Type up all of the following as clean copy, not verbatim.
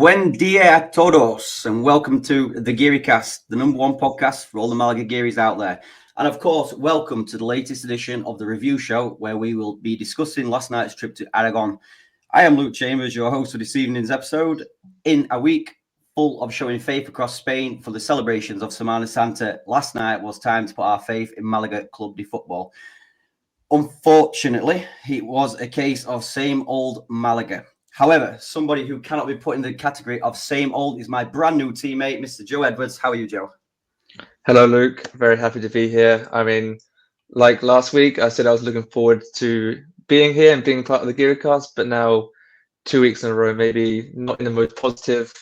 Buen dia a todos, and welcome to the Geary Cast, the number one podcast for all the Malaga Gearys out there. And of course, welcome to the latest edition of the review show, where we will be discussing last night's trip to Aragon. I am Luke Chambers, your host for this evening's episode. In a week full of showing faith across Spain for the celebrations of Semana Santa, last night was time to put our faith in Malaga Club de Football. Unfortunately, it was a case of same old Malaga. However, somebody who cannot be put in the category of same old is my brand new teammate, Mr. Joe Edwards. How are you, Joe? Hello, Luke. Very happy to be here. I mean, like last week, I said I was looking forward to being here and being part of the Geary Cast, but now 2 weeks in a row, maybe not in the most positive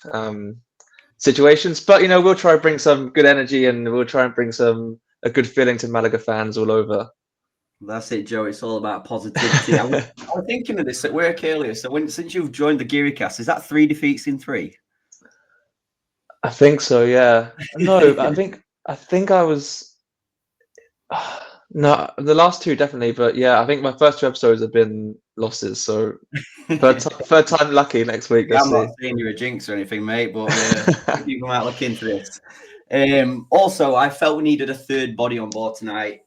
situations. But, we'll try to bring some good energy and we'll try and bring a good feeling to Malaga fans all over. That's it, Joe. It's all about positivity. I was thinking of this at work earlier. So since you've joined the Geary Cast, is that 3 defeats in 3? I think so, yeah. No, I think I was no, the last 2 definitely, but yeah, I think my first 2 episodes have been losses. So third time lucky next week. I'm not saying you're a jinx or anything, mate, but you come out look into this. Also, I felt we needed a third body on board tonight.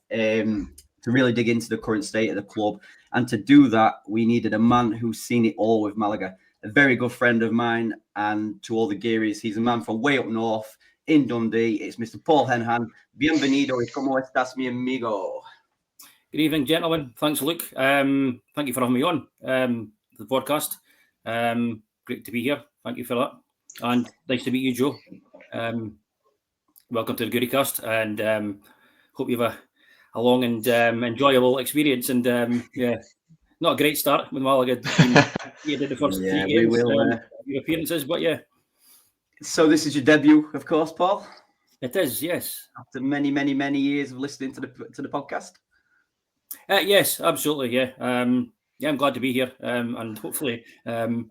To really dig into the current state of the club. And to do that, we needed a man who's seen it all with Malaga. A very good friend of mine, and to all the Gearys, he's a man from way up north in Dundee. It's Mr. Paul Henehan. Bienvenido y cómo estás, mi amigo? Good evening, gentlemen. Thanks, Luke. Thank you for having me on the podcast. Great to be here. Thank you for that. And nice to meet you, Joe. Welcome to the Geary Cast, and hope you have a long and enjoyable experience, and not a great start with Malaga. You did the first 3 games, your appearances, but yeah. So this is your debut, of course, Paul. It is, yes. After many, many, many years of listening to the podcast. Yes, absolutely, yeah. I'm glad to be here, and hopefully, in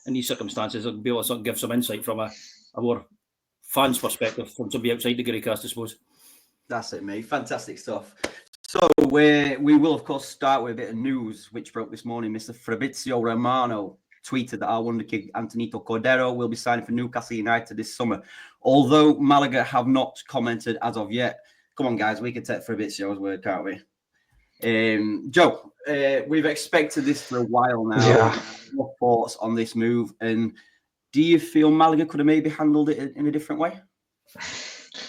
these circumstances, I'll be able to sort of give some insight from a more fan's perspective, from somebody outside the Geary Cast, I suppose. That's it, mate. Fantastic stuff. So we will, of course, start with a bit of news, which broke this morning. Mr. Fabrizio Romano tweeted that our wonder kid Antonito Cordero will be signing for Newcastle United this summer. Although Malaga have not commented as of yet. Come on, guys, we can take Fabrizio's word, can't we? Joe, we've expected this for a while now. Yeah. Your thoughts on this move, and do you feel Malaga could have maybe handled it in a different way?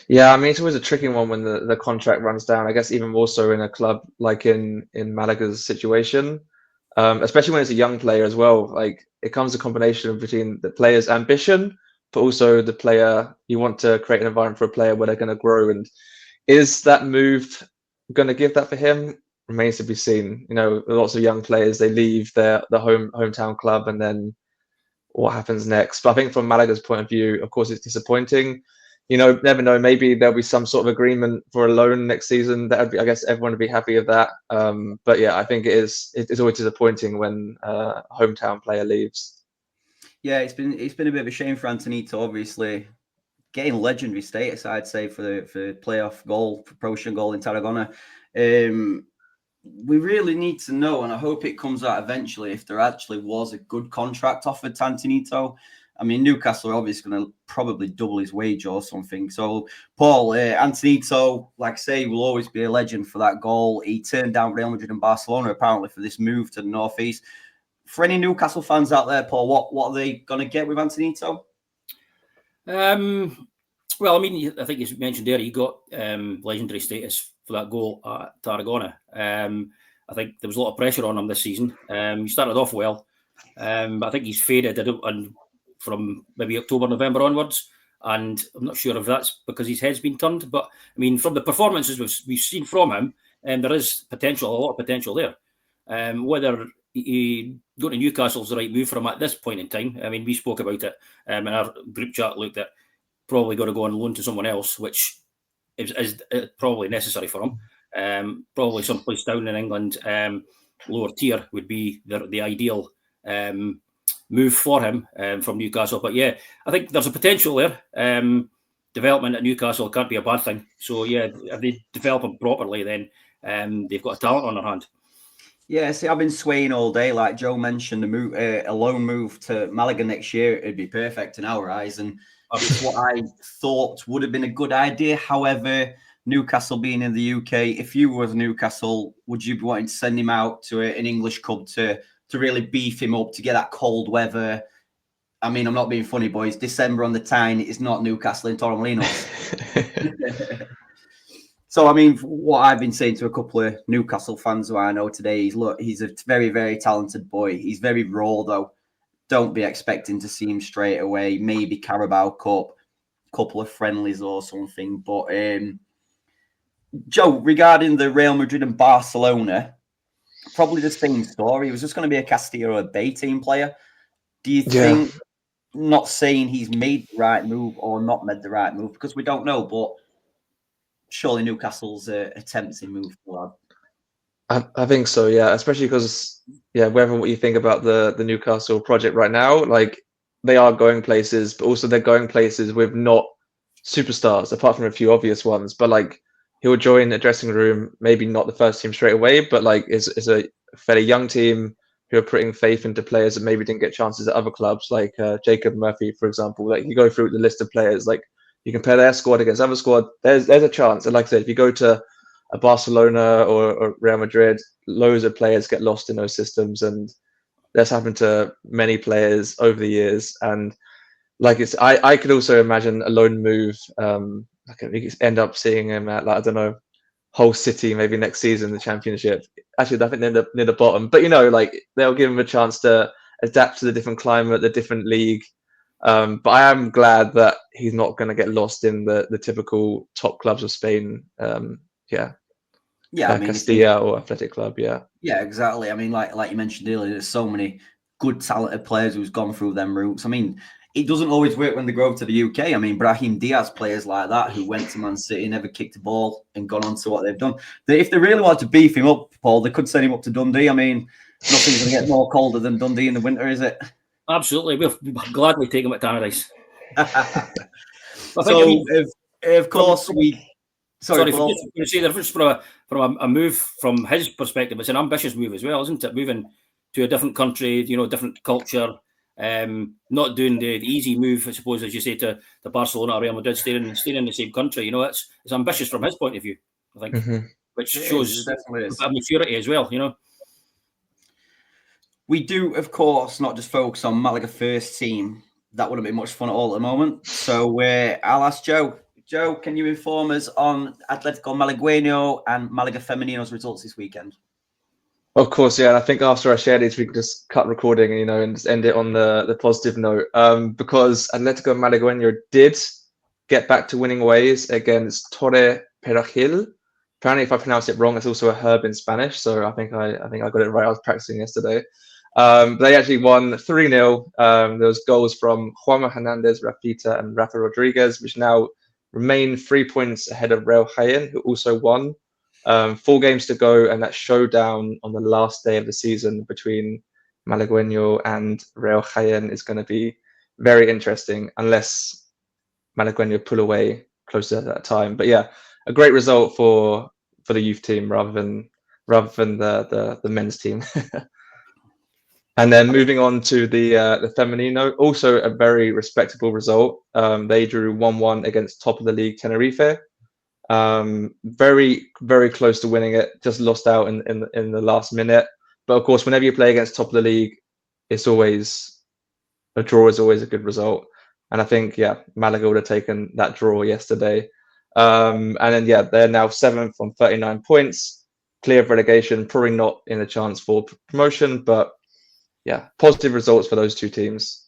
Yeah, I mean, it's always a tricky one when the contract runs down. I guess even more so in a club like in Malaga's situation, especially when it's a young player as well. Like, it comes a combination between the player's ambition, but also the player, you want to create an environment for a player where they're going to grow. And is that move going to give that for him? Remains to be seen. Lots of young players, they leave the hometown club, and then what happens next? But I think from Malaga's point of view, of course, it's disappointing. Never know. Maybe there'll be some sort of agreement for a loan next season. That would be, I guess, everyone would be happy with that. But yeah, I think it's always disappointing when a hometown player leaves. Yeah, it's been a bit of a shame for Antonito, obviously getting legendary status, I'd say, for playoff goal, for promotion goal in Tarragona. We really need to know, and I hope it comes out eventually, if there actually was a good contract offered to Antonito. I mean, Newcastle are obviously going to probably double his wage or something. So, Paul, Antonito, like I say, will always be a legend for that goal. He turned down Real Madrid and Barcelona, apparently, for this move to the Northeast. For any Newcastle fans out there, Paul, what are they going to get with Antonito? Well, I mean, I think you mentioned there, he got legendary status for that goal at Tarragona. I think there was a lot of pressure on him this season. He started off well, but I think he's faded from maybe October, November onwards, and I'm not sure if that's because his head's been turned. But I mean, from the performances we've seen from him, there is a lot of potential there. Whether he going to Newcastle is the right move for him at this point in time. I mean, we spoke about it in our group chat. Looked at probably going to go on loan to someone else, which is probably necessary for him. Probably someplace down in England, lower tier would be the ideal move for him from Newcastle. But yeah, I think there's a potential there. Development at Newcastle can't be a bad thing. So yeah, if they develop him properly, then they've got a talent on their hand. Yeah, see, I've been swaying all day. Like Joe mentioned, a loan move to Malaga next year, it'd be perfect in our eyes. And it's what I thought would have been a good idea. However, Newcastle being in the UK, if you were Newcastle, would you be wanting to send him out to an English club to really beef him up, to get that cold weather? I mean, I'm not being funny, boys. December on the Tyne is not Newcastle in Torremolinos. So, I mean, what I've been saying to a couple of Newcastle fans who I know today is, look, he's a very, very talented boy. He's very raw, though. Don't be expecting to see him straight away. Maybe Carabao Cup, couple of friendlies or something. But, Joe, regarding the Real Madrid and Barcelona, probably the same story. He was just going to be a Castilla or a Bay team player. Do you think, not saying he's made the right move or not made the right move, because we don't know, but surely Newcastle's a tempting move for that. I think so, yeah. Especially because, whatever what you think about the Newcastle project right now, like they are going places, but also they're going places with not superstars, apart from a few obvious ones. But like he'll join a dressing room, maybe not the first team straight away, but like is a fairly young team who are putting faith into players that maybe didn't get chances at other clubs, like Jacob Murphy, for example. Like you go through the list of players, like you compare their squad against other squad, there's a chance. And like I said, if you go to a Barcelona or Real Madrid, loads of players get lost in those systems, and that's happened to many players over the years. And like I could also imagine a loan move. I could end up seeing him at, like, I don't know, Hull City maybe next season, the Championship. Actually, I think they're near the bottom, but like they'll give him a chance to adapt to the different climate, the different league. But I am glad that he's not going to get lost in the typical top clubs of Spain. I mean, Castilla or Athletic Club. Yeah, exactly. I mean, like you mentioned earlier, there's so many good, talented players who's gone through them routes. I mean, it doesn't always work when they go to the UK. I mean, Brahim Diaz, players like that who went to Man City, never kicked a ball, and gone on to what they've done. If they really wanted to beef him up, Paul, they could send him up to Dundee. I mean, nothing's going to get more colder than Dundee in the winter, is it? Absolutely. We'll gladly take him at Tannadice. So, of course, Sorry, for you say the difference from a move from his perspective. It's an ambitious move as well, isn't it? Moving to a different country, different culture, not doing the easy move, I suppose, as you say, to Barcelona or Real Madrid, staying in the same country. It's ambitious from his point of view, I think, which shows a maturity as well. We do, of course, not just focus on Malaga first team. That wouldn't be much fun at all at the moment. So I'll ask Joe. Joe, can you inform us on Atletico Malagueño and Malaga Femenino's results this weekend? Of course, yeah. And I think after I share these, we can just cut recording, and just end it on the positive note. Because Atletico Malagueño did get back to winning ways against Torre Perejil. Apparently, if I pronounce it wrong, it's also a herb in Spanish. So I think I got it right. I was practicing yesterday. They actually won 3-0. There was goals from Juanma Hernandez, Rafita, and Rafa Rodriguez, which now remain 3 points ahead of Real Jaén, who also won. 4 games to go, and that showdown on the last day of the season between Malagueño and Real Jaén is going to be very interesting, unless Malagueño pull away closer to that time. But yeah, a great result for the youth team rather than the men's team. And then moving on to the Femenino, also a very respectable result. They drew 1-1 against top of the league Tenerife. Very, very close to winning it. Just lost out in the last minute. But of course, whenever you play against top of the league, it's always a draw is always a good result. And I think Malaga would have taken that draw yesterday. And then they're now 7th on 39 points, clear of relegation. Probably not in a chance for promotion, but positive results for those two teams.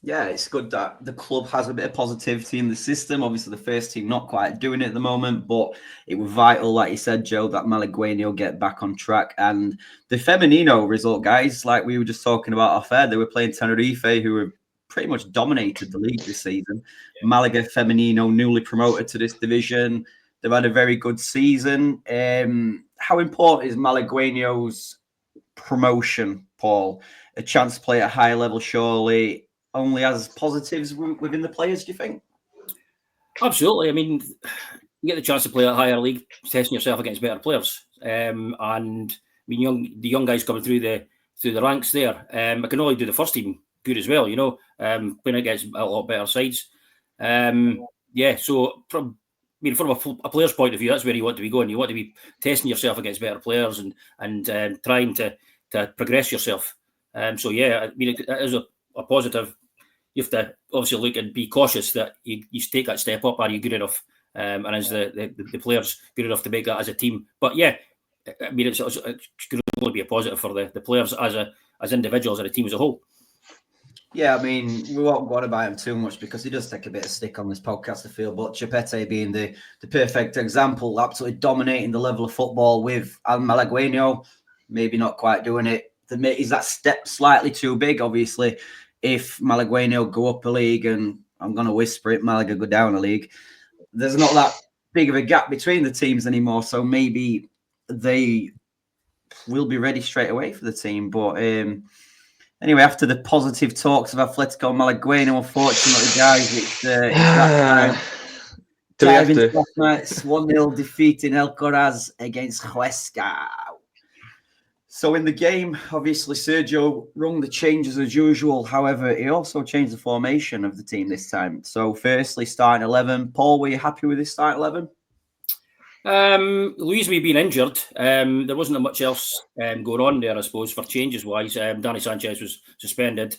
Yeah, it's good that the club has a bit of positivity in the system. Obviously, the first team not quite doing it at the moment, but it was vital, like you said, Joe, that Malagueño get back on track. And the Femenino result, guys, like we were just talking about off air, they were playing Tenerife, who have pretty much dominated the league this season. Yeah. Malaga Femenino, newly promoted to this division. They've had a very good season. How important is Malagueño's promotion, Paul? A chance to play at a high level, surely only has positives within the players, do you think? Absolutely. I mean, you get the chance to play at a higher league, testing yourself against better players. And mean, the young guys coming through the ranks there. I can only do the first team good as well, playing against a lot better sides. So from a player's point of view, that's where you want to be going. You want to be testing yourself against better players and trying to progress yourself. It is a positive. You have to obviously look and be cautious that you take that step up. Are you good enough? And is the players good enough to make that as a team? But it's going to be a positive for the players as individuals and the team as a whole. Yeah, I mean, we won't go on about him too much because he does take a bit of stick on this podcast, I feel. But Chipete being the perfect example, absolutely dominating the level of football with Malagueño, maybe not quite doing it. Is that step slightly too big? Obviously, if Malagueño go up a league, and I'm going to whisper it, Malaga go down a league, there's not that big of a gap between the teams anymore. So maybe they will be ready straight away for the team. But anyway, after the positive talks of Atletico Malagueño, unfortunately, guys, it's that time. Dive into last night's 1-0 defeat in El Coraz against Huesca. So in the game, obviously, Sergio rung the changes as usual. However, he also changed the formation of the team this time. So firstly, starting 11. Paul, were you happy with this starting 11? Luis may being injured. There wasn't much else going on there, I suppose, for changes-wise. Danny Sanchez was suspended.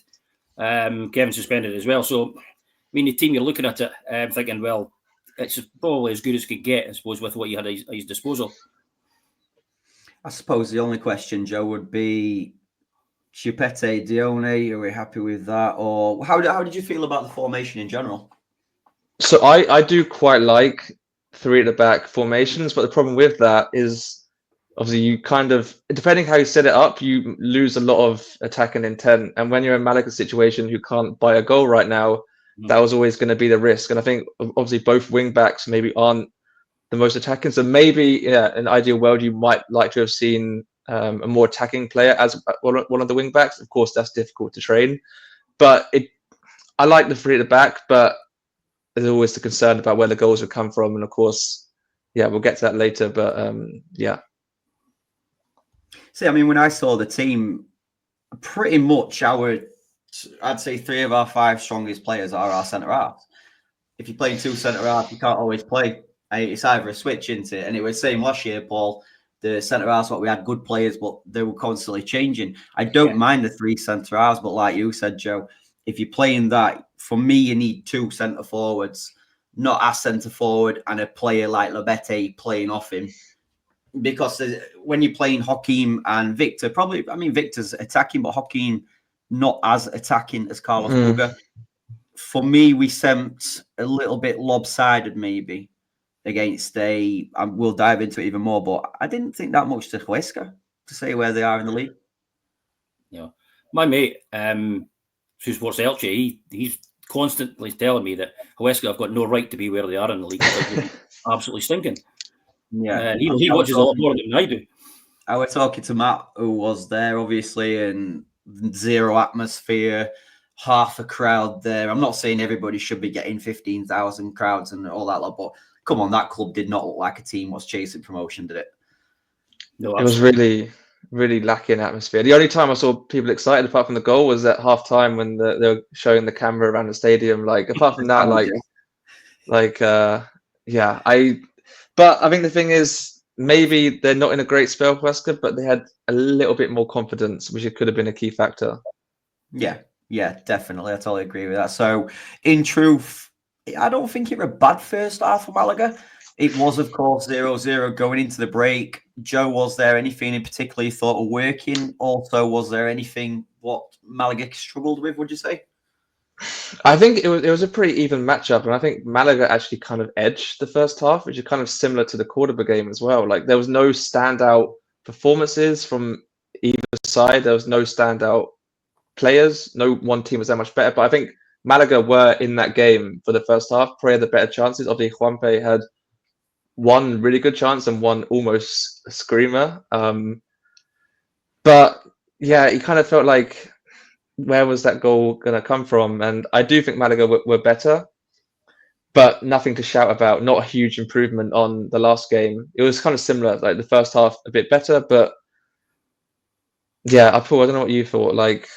Kevin suspended as well. So, I mean, the team, you're looking at it thinking, well, it's probably as good as it could get, I suppose, with what you had at his disposal. I suppose the only question, Joe, would be Chipete, Dione. Are we happy with that? Or how did you feel about the formation in general? So I do quite like 3 at the back formations, but the problem with that is obviously you kind of, depending how you set it up, you lose a lot of attacking intent. And when you're in Malaga's situation who can't buy a goal right now, that was always going to be the risk. And I think obviously both wing backs maybe aren't the most attacking. So maybe, in an ideal world, you might like to have seen a more attacking player as one of the wing backs. Of course, that's difficult to train. But I like the 3 at the back, but there's always the concern about where the goals would come from. And of course, we'll get to that later. But See, I mean, when I saw the team, pretty much I'd say 3 of our 5 strongest players are our centre halves. If you're playing 2 centre halves, you can't always play. It's either a switch into it. And it was the same last year, Paul. The centre halves, we had good players, but they were constantly changing. I don't mind the 3 centre halves, but like you said, Joe, if you're playing that, for me, you need 2 centre forwards, not a centre forward and a player like Lobete playing off him. Because when you're playing Joaquin and Victor, Victor's attacking, but Joaquin not as attacking as Carlos Puga. For me, we sent a little bit lopsided, maybe, against we'll dive into it even more, but I didn't think that much to Huesca to say where they are in the league. Yeah. My mate, who supports Elche, he's constantly telling me that Huesca have got no right to be where they are in the league. They're absolutely stinking. Yeah. He watches a lot more than I do. I was talking to Matt, who was there, obviously, and zero atmosphere, half a crowd there. I'm not saying everybody should be getting 15,000 crowds and all that lot, but come on, that club did not look like a team was chasing promotion, did it? No, it was really, really lacking atmosphere. The only time I saw people excited apart from the goal was at half time when they were showing the camera around the stadium. Like, apart from that, but I think the thing is, maybe they're not in a great spell, Huesca, but they had a little bit more confidence, which could have been a key factor. Yeah, definitely. I totally agree with that. So, in truth, I don't think it was a bad first half for Malaga. It was, of course, 0-0 going into the break. Joe, was there anything in particular you thought were working? Also, was there anything what Malaga struggled with, would you say? I think it was a pretty even matchup, and I think Malaga actually kind of edged the first half, which is kind of similar to the Cordoba game as well. Like, there was no standout performances from either side. There was no standout players. No one team was that much better. But I think Malaga were in that game for the first half, probably had the better chances. Obviously, Juanpe had one really good chance and one almost a screamer. But yeah, it kind of felt like, where was that goal going to come from? And I do think Malaga were better, but nothing to shout about. Not a huge improvement on the last game. It was kind of similar, like the first half a bit better, but Yeah, Paul, I don't know what you thought. Like,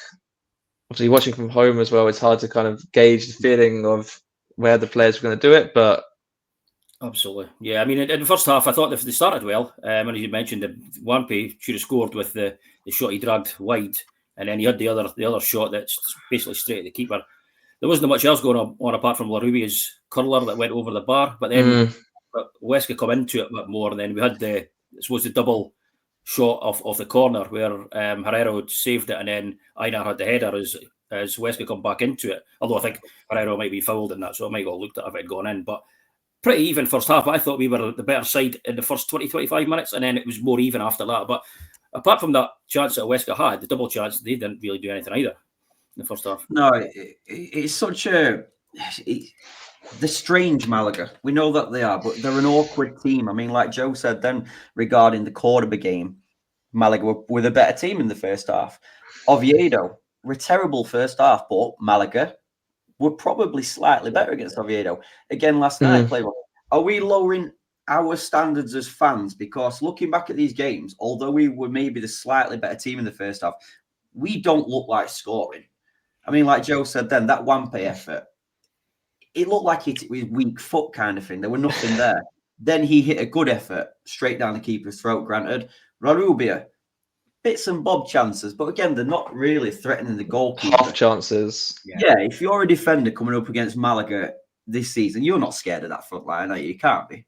obviously watching from home as well, it's hard to kind of gauge the feeling of where the players were going to do it, but absolutely, yeah. I mean, in the first half, I thought they started well. And as you mentioned, the Wampe should have scored with the shot he dragged wide, and then he had the other shot that's basically straight at the keeper. There wasn't much else going on apart from Larubia's curler that went over the bar, but then Huesca come into it a bit more, and then we had the double shot of the corner where Herrero saved it, and then Einar had the header as Huesca come back into it. Although I think Herrero might be fouled in that, so it might have looked at if it had gone in. But pretty even first half. I thought we were the better side in the first 20-25 minutes, and then it was more even after that. But apart from that chance that Huesca had, the double chance, they didn't really do anything either in the first half. No, it's such the strange Malaga. We know that they are, but they're an awkward team. I mean, like Joe said then regarding the Cordoba game, Malaga were the better team in the first half. Oviedo were terrible first half, but Malaga were probably slightly better against Oviedo. Again, last night, are we lowering our standards as fans? Because looking back at these games, although we were maybe the slightly better team in the first half, we don't look like scoring. I mean, like Joe said then, that Wampe effort, it looked like it was weak foot kind of thing. There were nothing there. Then he hit a good effort straight down the keeper's throat, granted. Rarubia, bits and bob chances, but again, they're not really threatening the goalkeeper. Half chances. Yeah, if you're a defender coming up against Malaga this season, you're not scared of that front line, are you? You can't be.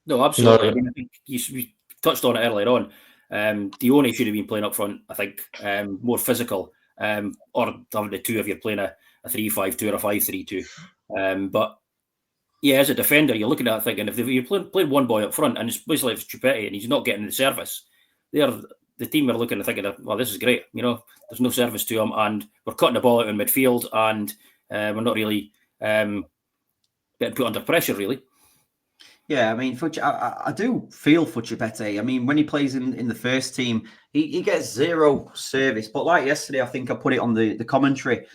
No, absolutely. No. I mean, I think we touched on it earlier on. Dione should have been playing up front, I think, more physical. Or having the two if you're playing a 3-5-2 or a 5-3-2. But yeah, as a defender, you're looking at it thinking if you're playing one boy up front and it's basically if it's Chupetti and he's not getting the service, the team are looking and thinking, well, this is great. You know, there's no service to him and we're cutting the ball out in midfield and we're not really getting put under pressure, really. Yeah, I mean, I do feel for Chupetti. I mean, when he plays in the first team, he gets zero service. But like yesterday, I think I put it on the commentary.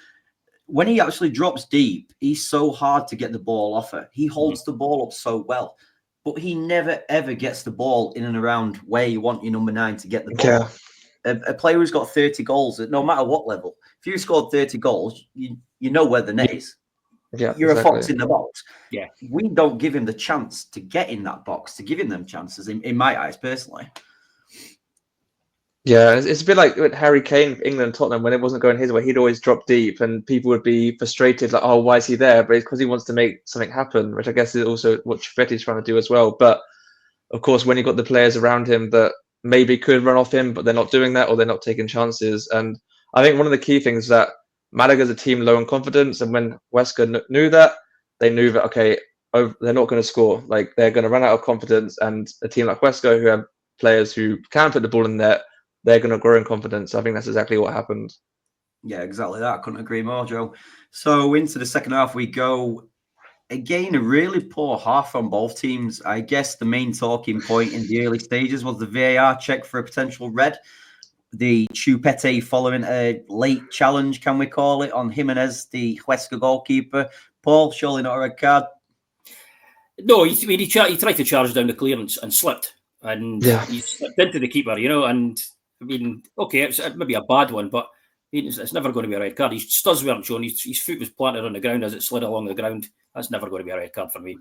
When he actually drops deep, he's so hard to get the ball off her. He holds the ball up so well. But he never, ever gets the ball in and around where you want your number 9 to get the ball. Yeah. A player who's got 30 goals, no matter what level, if you scored 30 goals, you know where the net is. Yeah, you're exactly. A fox in the box. Yeah, we don't give him the chance to get in that box, to give him them chances, in my eyes, personally. Yeah, it's a bit like with Harry Kane, England, Tottenham, when it wasn't going his way, he'd always drop deep and people would be frustrated, like, oh, why is he there? But it's because he wants to make something happen, which I guess is also what Chuppetti's trying to do as well. But, of course, when you've got the players around him that maybe could run off him, but they're not doing that or they're not taking chances. And I think one of the key things is that Malaga's a team low in confidence, and when Huesca knew that, they knew that, okay, they're not going to score. Like, they're going to run out of confidence, and a team like Huesca, who have players who can put the ball in net, they're going to grow in confidence. I think that's exactly what happened. Yeah, exactly that. I couldn't agree more, Joe. So into the second half we go. Again, a really poor half from both teams. I guess the main talking point in the early stages was the VAR check for a potential red. The Chupetti following a late challenge, can we call it, on Jimenez, the Huesca goalkeeper. Paul, surely not a red card? No, he tried to charge down the clearance and slipped. And he slipped into the keeper, you know, and I mean, okay, it's maybe a bad one, but it's never going to be a red card. His studs weren't shown. His foot was planted on the ground as it slid along the ground. That's never going to be a red card for me.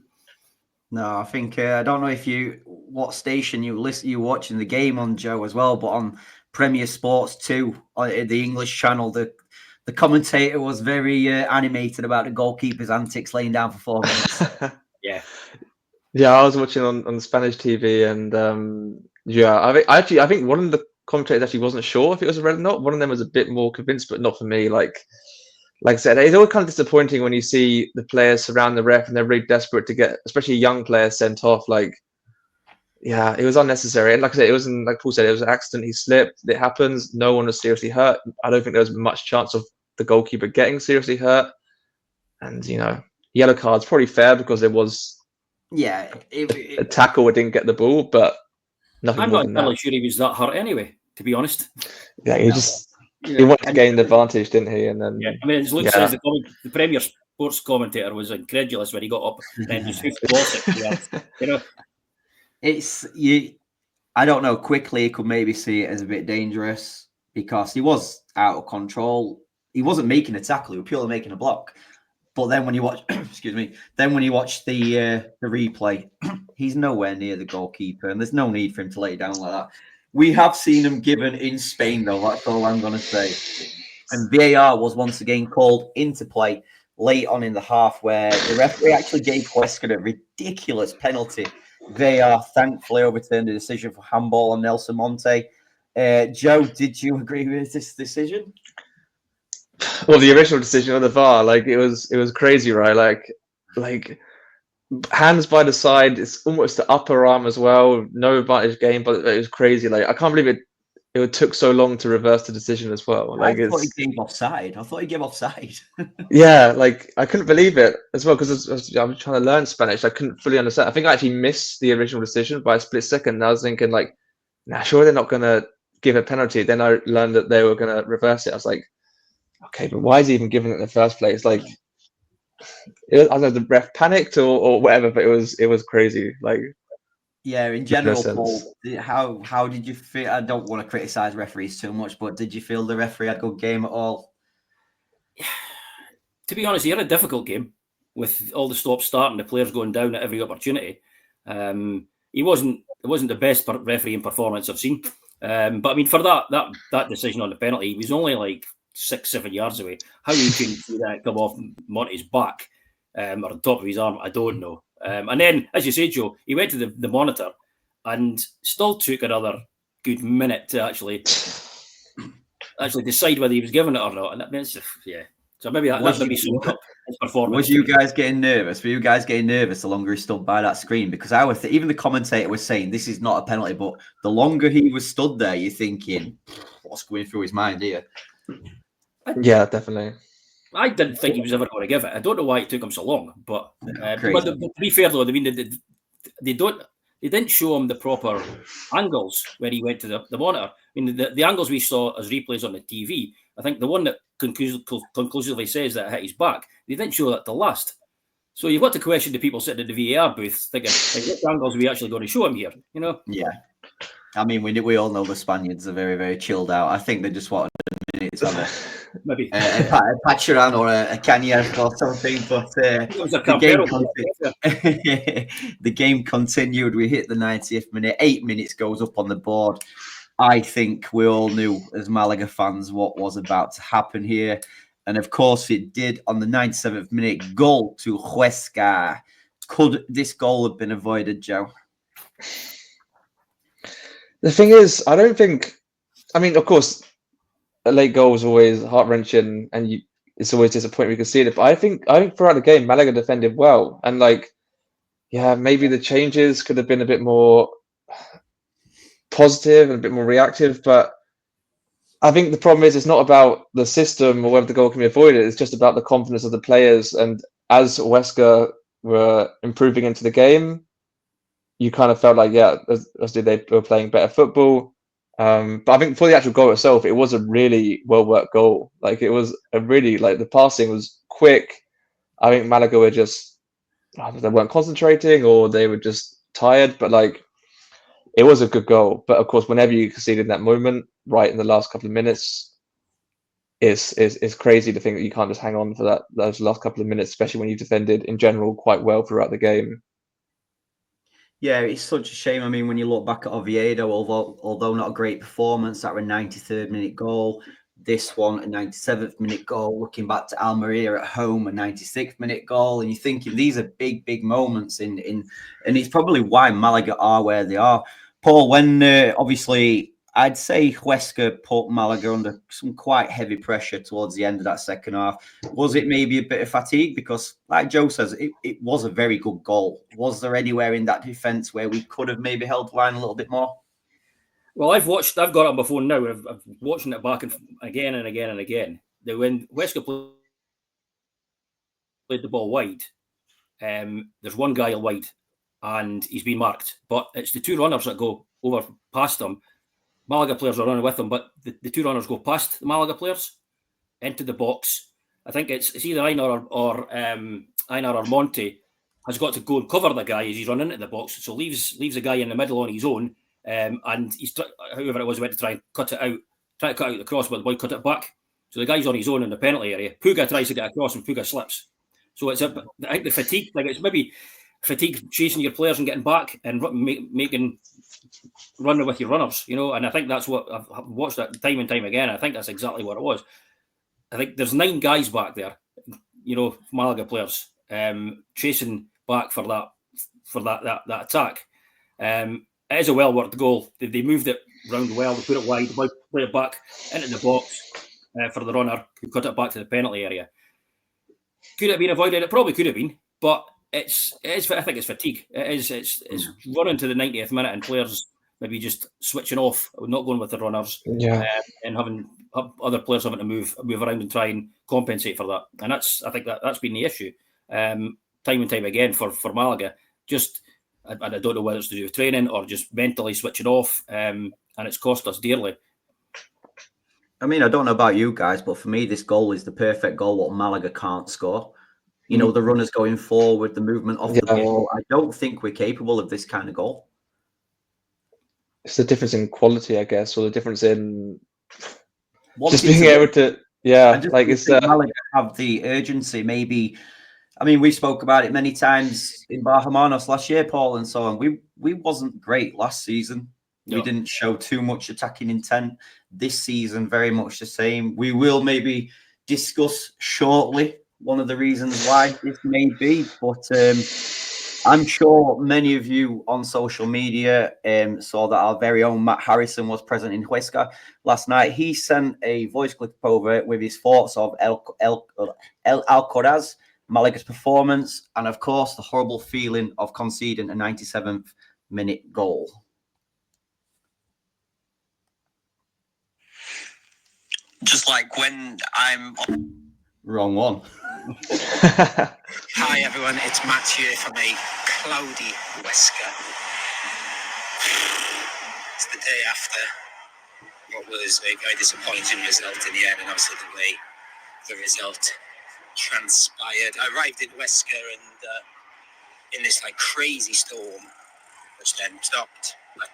No, I think I don't know what station you watching the game on, Joe, as well, but on Premier Sports 2, the English channel, the commentator was very animated about the goalkeeper's antics laying down for 4 minutes. Yeah, I was watching on Spanish TV, and I think one of the commentators actually wasn't sure if it was a red or not. One of them was a bit more convinced, but not for me. Like I said, it's always kind of disappointing when you see the players surround the ref and they're really desperate to get, especially young players, sent off. Like, yeah, it was unnecessary. And like I said, it wasn't, like Paul said, it was an accident. He slipped. It happens. No one was seriously hurt. I don't think there was much chance of the goalkeeper getting seriously hurt. And, you know, yellow card's probably fair because there was a tackle. It didn't get the ball, but nothing more than that. I'm not entirely sure he was that hurt anyway, to be honest. Yeah, he wanted to gain the advantage, didn't he? And then I mean, as Luke says, the Premier Sports commentator was incredulous when he got up and then just hoofed the ball. You know, it's I don't know. Quickly, could maybe see it as a bit dangerous because he was out of control. He wasn't making a tackle; he was purely making a block. But then when you watch, excuse me, then when you watch the replay, he's nowhere near the goalkeeper, and there's no need for him to lay down like that. We have seen him given in Spain, though. That's all I'm going to say. And VAR was once again called into play late on in the half, where the referee actually gave Huesca a ridiculous penalty. VAR thankfully overturned the decision for handball on Nelson Monte. Joe, did you agree with this decision? Well, the original decision on the VAR, like it was crazy, right? Like hands by the side, it's almost the upper arm as well. No advantage game, but it was crazy. Like I can't believe it took so long to reverse the decision as well. Like I thought he gave offside. Yeah, like I couldn't believe it as well because I'm trying to learn Spanish. I couldn't fully understand. I think I actually missed the original decision by a split second. And I was thinking like, nah, sure they're not gonna give a penalty. Then I learned that they were gonna reverse it. I was like, okay, but why is he even giving it in the first place? Like, I don't know, the ref panicked or whatever, but it was crazy. Like, yeah, in general, Paul, how did you feel? I don't want to criticize referees too much, but did you feel the referee had a good game at all? To be honest, he had a difficult game with all the stop-start and the players going down at every opportunity. It wasn't the best refereeing performance I've seen. But I mean, for that decision on the penalty, he was only like 6-7 yards away. How he couldn't see that come off Monte's back or on top of his arm, I don't know. And then, as you said, Joe, he went to the monitor and still took another good minute to actually decide whether he was giving it or not. And that means, yeah. So maybe that maybe summed up his performance. Was you guys getting nervous? Were you guys getting nervous the longer he stood by that screen? Because I was even the commentator was saying this is not a penalty, but the longer he was stood there, you're thinking, what's going through his mind here? Yeah, definitely. I didn't think he was ever going to give it. I don't know why it took him so long, but to be fair though, I mean they didn't show him the proper angles where he went to the monitor. I mean the angles we saw as replays on the TV. I think the one that conclusively says that it hit his back, they didn't show that till last. So you've got to question the people sitting in the VAR booth thinking, like, what angles are we actually going to show him here? You know? Yeah. I mean, we all know the Spaniards are very, very chilled out. I think they just wanted a minute to have maybe a Pachuran or a Kanye or something. But the game continued. We hit the 90th minute. 8 minutes goes up on the board. I think we all knew as Malaga fans what was about to happen here. And of course it did on the 97th minute. Goal to Huesca. Could this goal have been avoided, Joe? The thing is, I don't think... I mean, of course, a late goal is always heart-wrenching and it's always disappointing we can see it. But I think throughout the game, Malaga defended well. And maybe the changes could have been a bit more positive and a bit more reactive, but I think the problem is it's not about the system or whether the goal can be avoided. It's just about the confidence of the players. And as Huesca were improving into the game, you kind of felt like, yeah, they were playing better football. But I think for the actual goal itself, it was a really well-worked goal. Like it was a really the passing was quick. I think Malaga were just they weren't concentrating or they were just tired, but it was a good goal. But of course, whenever you concede in that moment, right in the last couple of minutes, it's crazy to think that you can't just hang on for those last couple of minutes, especially when you defended in general quite well throughout the game. Yeah, it's such a shame. I mean, when you look back at Oviedo, although not a great performance, that was a 93rd minute goal. This one, a 97th minute goal. Looking back to Almeria at home, a 96th minute goal, and you're thinking these are big, big moments and it's probably why Malaga are where they are. Paul, when obviously I'd say Huesca put Malaga under some quite heavy pressure towards the end of that second half. Was it maybe a bit of fatigue? Because, like Joe says, it was a very good goal. Was there anywhere in that defence where we could have maybe held the line a little bit more? Well, I've got it on my phone now. I'm watching it back again and again and again. When Huesca played the ball wide, there's one guy wide and he's been marked. But it's the two runners that go over past him. Malaga players are running with them, but the two runners go past the Malaga players into the box. I think it's either Einar or Monte has got to go and cover the guy as he's running into the box. So leaves a guy in the middle on his own, and whoever it was went to try and cut it out, the cross, but the boy cut it back. So the guy's on his own in the penalty area. Puga tries to get across and Puga slips. So I think the fatigue, like it's maybe fatigue chasing your players and getting back and making running with your runners, and I think that's what I've watched that time and time again. I think that's exactly what it was. I think there's 9 guys back there, Malaga players, chasing back for that attack. It is a well worked goal. They moved it round well, they put it wide, put it back into the box for the runner who cut it back to the penalty area. Could it have been avoided? It probably could have been, but I think it's fatigue. It's running to the 90th minute and players maybe just switching off, not going with the runners, and having other players having to move around and try and compensate for that. And I think that's been the issue, time and time again for Malaga. I don't know whether it's to do with training or just mentally switching off, and it's cost us dearly. I mean, I don't know about you guys, but for me, this goal is the perfect goal what Malaga can't score. The runners going forward, the movement off the ball. I don't think we're capable of this kind of goal. It's the difference in quality, I guess, or the difference in just being able to, Malaga have the urgency. Maybe, I mean, we spoke about it many times in Barhamanos last year, Paul, and so on. We wasn't great last season. No. We didn't show too much attacking intent. This season, very much the same. We will maybe discuss shortly one of the reasons why this may be, but I'm sure many of you on social media saw that our very own Matt Harrison was present in Huesca last night. He sent a voice clip over with his thoughts of El Alcoraz, Malaga's performance, and of course the horrible feeling of conceding a 97th minute goal. Just like when I'm... Wrong one. Hi everyone, it's Matt here from a cloudy Huesca. It's the day after what was a very disappointing result in the end, and obviously the way the result transpired. I arrived in Huesca and in this crazy storm, which then stopped. But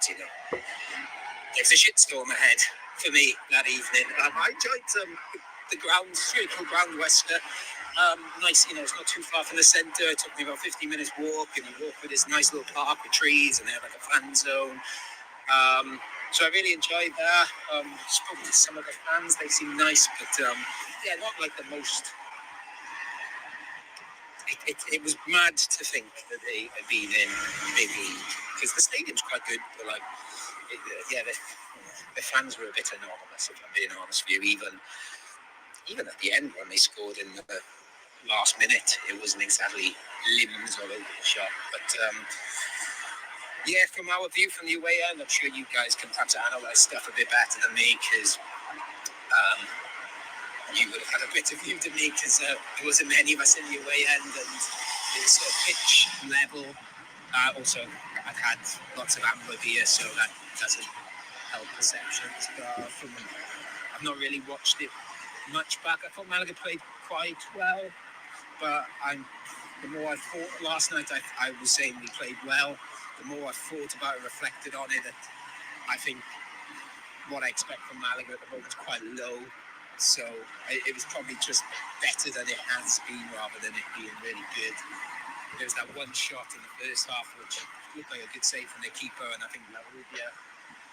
there's a shit storm ahead for me that evening. I enjoyed the ground, beautiful ground Huesca. Nice, it's not too far from the centre. It took me about 15 minutes walk, and you walk with this nice little park with trees, and they have a fan zone. So I really enjoyed that. Spoke to some of the fans; they seem nice, but not like the most. It was mad to think that they had been in maybe because the stadium's quite good, but the fans were a bit anonymous, if I'm being honest with you. Even at the end when they scored in the last minute, it wasn't exactly limbs or over the shot. But from our view from the away end, I'm sure you guys can perhaps analyse stuff a bit better than me, because you would have had a better view than me, because there wasn't many of us in the away end, and it's pitch level. Also, I've had lots of amber beer, so that doesn't help perceptions. I've not really watched it much back. I thought Malaga played quite well, but the more I thought last night, I was saying we played well. The more I thought about it, reflected on it, that I think what I expect from Malaga at the moment is quite low. So it was probably just better than it has been, rather than it being really good. There was that one shot in the first half which looked like a good save from their keeper, and I think Larubia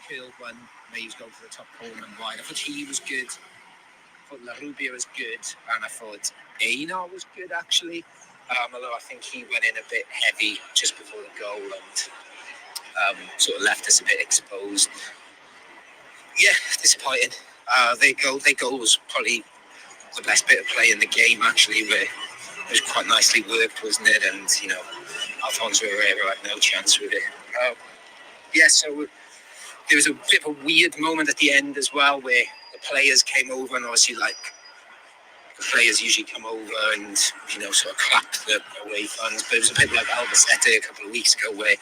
curled one where he was going for the top corner and wide. I thought he was good. I thought Larubia was good, and I thought Einar was good actually. Although I think he went in a bit heavy just before the goal and sort of left us a bit exposed. Yeah, disappointing. Their goal was probably the best bit of play in the game actually, where it was quite nicely worked, wasn't it? And Alfonso Herrera had no chance with it. So there was a bit of a weird moment at the end as well, where the players came over, and obviously the players usually come over and sort of clap the away fans, but it was a bit like Albacete a couple of weeks ago, where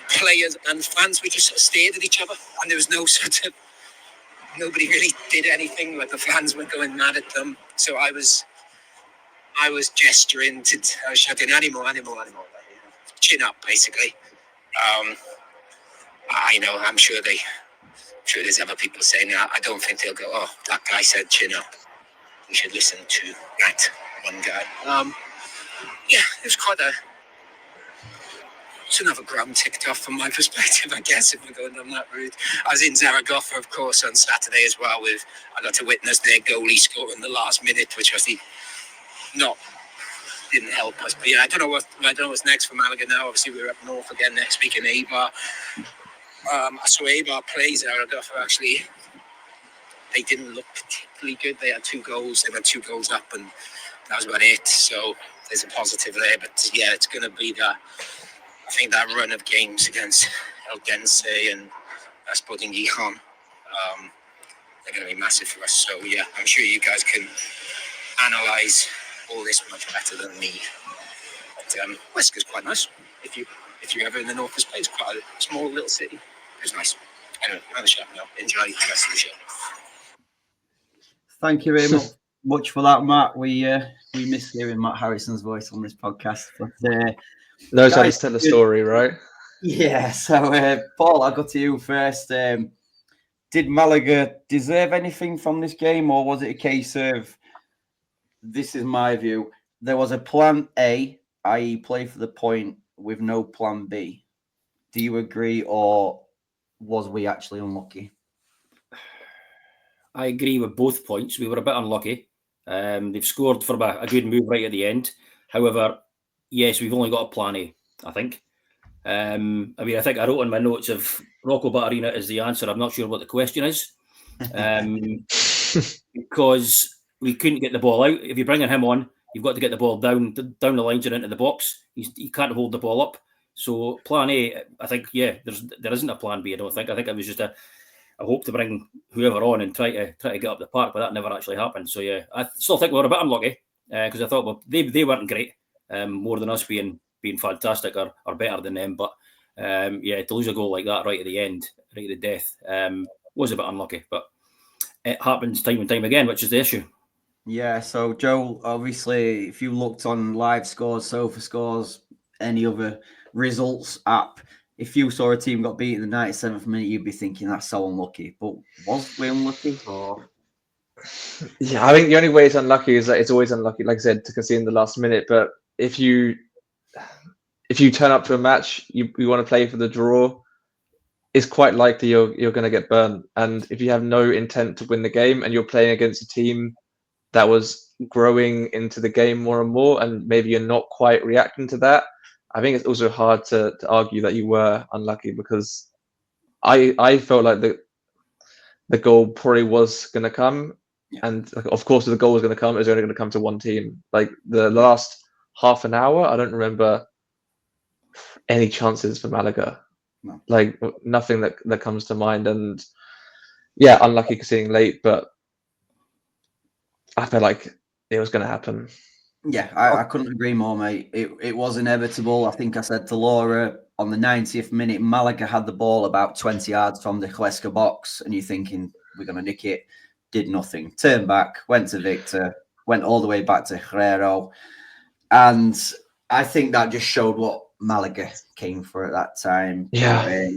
players and fans, we just sort of stared at each other, and there was nobody really did anything. Like the fans were going mad at them, so I was gesturing I was shouting animal, chin up basically. I know, I'm sure there's other people saying that. I don't think they'll go, oh, that guy said chin up. We should listen to that one guy. Yeah, it was it's another ground ticked off from my perspective, I guess, if we're going down that route. I was in Zaragoza, of course, on Saturday as well. I got to witness their goalie score in the last minute, which was didn't help us. But yeah, I don't know what's next for Malaga now. Obviously, we're up north again next week in Eibar. I saw Eibar play Zaragoza, actually. They didn't look particularly good. They had 2 goals. They went 2 goals up, and that was about it. So there's a positive there. But yeah, it's going to be I think that run of games against Eldense and Sporting Gijon, they're going to be massive for us. So yeah, I'm sure you guys can analyse all this much better than me. But Huesca's quite nice. If you're ever in the north of Spain, it's quite a small little city. It's nice. Anyway, another show now. Enjoy the rest of the show. Thank you very much for that, Matt. We miss hearing Matt Harrison's voice on this podcast, but knows how to tell a story, right? Yeah. So, Paul, I'll go to you first. Did Malaga deserve anything from this game, or was it a case of, this is my view, there was a plan A, i.e. play for the point, with no plan B? Do you agree, or was we actually unlucky? I agree with both points. We were a bit unlucky. They've scored for a good move right at the end. However, yes, we've only got a plan A, I think. I think I wrote in my notes of Rocco Batterina is the answer. I'm not sure what the question is. Because we couldn't get the ball out. If you're bringing him on, you've got to get the ball down the lines and into the box. He can't hold the ball up. So plan A, I think, yeah, there isn't a plan B, I don't think. I think it was just a hope to bring whoever on and try to get up the park, but that never actually happened. So yeah, I still think we were a bit unlucky because I thought, well, they weren't great, more than us being fantastic or better than them. But yeah, to lose a goal like that right at the end, right at the death, was a bit unlucky. But it happens time and time again, which is the issue. Yeah, so Joe, obviously, if you looked on live scores, Sofa Scores, any other results app, if you saw a team got beat in the 97th minute, you'd be thinking that's so unlucky. But was we unlucky? Or? Yeah, I think the only way it's unlucky is that it's always unlucky, like I said, to concede in the last minute. But if you turn up to a match, you want to play for the draw, it's quite likely you're going to get burned. And if you have no intent to win the game and you're playing against a team that was growing into the game more and more, and maybe you're not quite reacting to that, I think it's also hard to argue that you were unlucky, because I felt like the goal probably was going to come. Yeah. And of course, the goal was going to come. It was only going to come to one team. Like the last half an hour, I don't remember any chances for Malaga. No. Like nothing that comes to mind. And yeah, unlucky conceding late, but I felt like it was going to happen. Yeah, I couldn't agree more, mate. It was inevitable. I think I said to Laura on the 90th minute, Malaga had the ball about 20 yards from the Huesca box, and you're thinking, we're going to nick it. Did nothing. Turned back, went to Victor, went all the way back to Herrero. And I think that just showed what Malaga came for at that time. Yeah.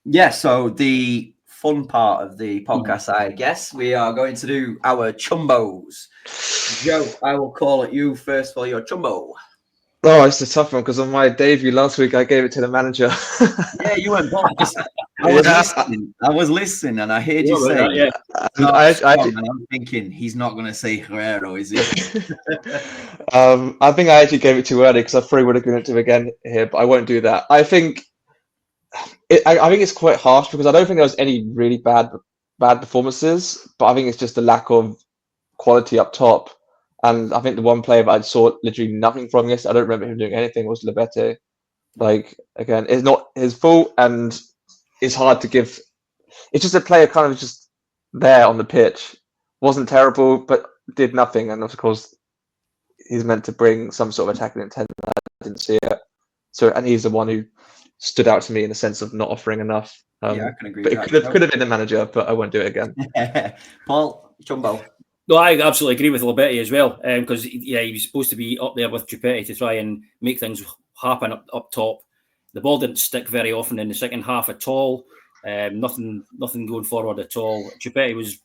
Yeah, so the fun part of the podcast, I guess, we are going to do our chumbos. Joe, I will call it you first for your chumbo. Oh, it's a tough one because on my debut last week, I gave it to the manager. Yeah, you went back. I was listening and I heard you say, yeah. I'm thinking he's not going to say Herrero, is he? I think I actually gave it too early because I probably would have given it to him again here, but I won't do that. I think it's quite harsh because I don't think there was any really bad performances, but I think it's just the lack of quality up top. And I think the one player that I saw literally nothing from yesterday, I don't remember him doing anything, was Lebete. Like, again, it's not his fault, and it's hard to give. It's just a player kind of just there on the pitch. Wasn't terrible, but did nothing. And of course, he's meant to bring some sort of attacking intent. I didn't see it. So, and he's the one who stood out to me in the sense of not offering enough. Yeah, I can agree. But it could have been the manager, but I won't do it again. Paul, Chumbo. No, I absolutely agree with Lebete as well, because he was supposed to be up there with Chupetti to try and make things happen up top. the ball didn't stick very often in the second half at all. Nothing going forward at all. Chipetti was